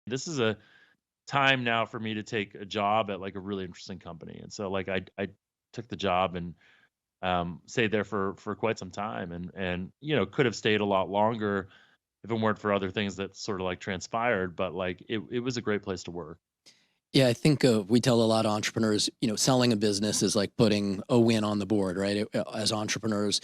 this is a time now for me to take a job at like a really interesting company. And so like I took the job and stayed there for quite some time and could have stayed a lot longer if it weren't for other things that sort of like transpired. But like it was a great place to work. Yeah, I think we tell a lot of entrepreneurs, selling a business is like putting a win on the board, right? As entrepreneurs,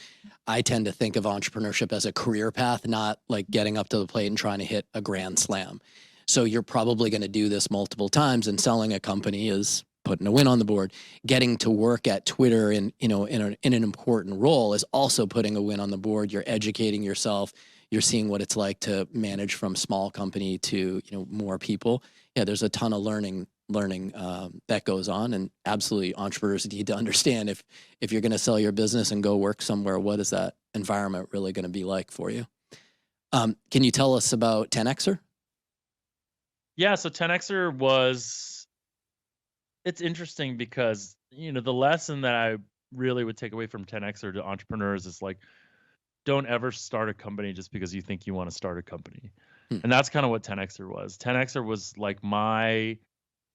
I tend to think of entrepreneurship as a career path, not like getting up to the plate and trying to hit a grand slam. So you're probably going to do this multiple times, and selling a company is putting a win on the board. Getting to work at Twitter in an important role is also putting a win on the board. You're educating yourself. You're seeing what it's like to manage from small company to more people. Yeah, there's a ton of learning that goes on, and absolutely entrepreneurs need to understand if you're going to sell your business and go work somewhere, what is that environment really going to be like for you? Can you tell us about tenXer? Yeah, so tenXer was it's interesting because the lesson that I really would take away from tenXer to entrepreneurs is like don't ever start a company just because you think you want to start a company. Hmm. And that's kind of what tenXer was. tenXer was like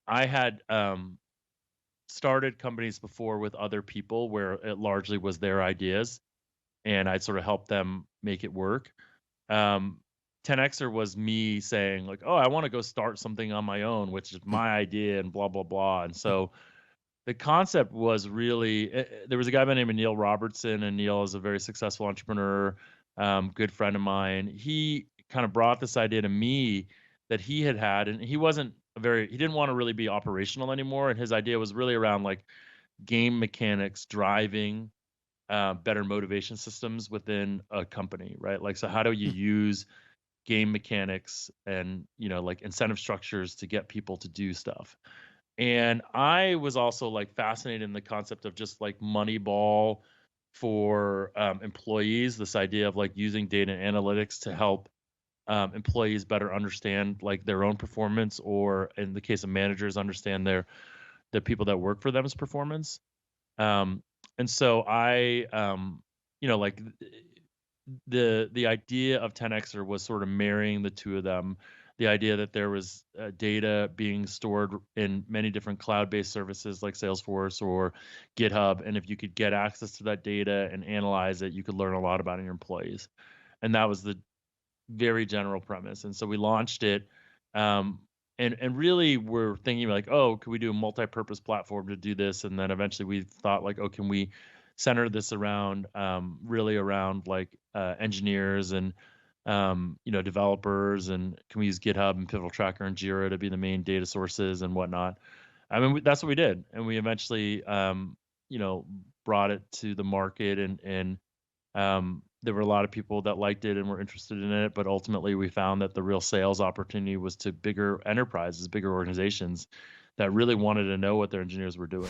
I had started companies before with other people where it largely was their ideas and I'd sort of help them make it work. Um, 10xer was me saying like, "Oh, I want to go start something on my own, which is Hmm. my idea," and blah blah blah. And so the concept was really there was a guy by the name of Neil Robertson, and Neil is a very successful entrepreneur, good friend of mine. He kind of brought this idea to me that he had, and he didn't want to really be operational anymore. And his idea was really around like game mechanics driving better motivation systems within a company, right? Like, so how do you Hmm. use game mechanics and like incentive structures to get people to do stuff? And I was also like fascinated in the concept of just like Moneyball for employees. This idea of like using data and analytics to help employees better understand like their own performance, or in the case of managers, understand the people that work for them's performance. Um, and so like the idea of 10xer was sort of marrying the two of them. The idea that there was data being stored in many different cloud-based services like Salesforce or GitHub, and if you could get access to that data and analyze it, you could learn a lot about your employees. And that was the very general premise. And so we launched it, um, and really we're thinking like, oh, could we do a multi-purpose platform to do this? And then eventually we thought like, oh, can we center this around really around like engineers and developers, and can we use GitHub and Pivotal Tracker and Jira to be the main data sources and whatnot? I mean, that's what we did, and we eventually you know brought it to the market, and there were a lot of people that liked it and were interested in it, but ultimately we found that the real sales opportunity was to bigger enterprises, bigger organizations that really wanted to know what their engineers were doing.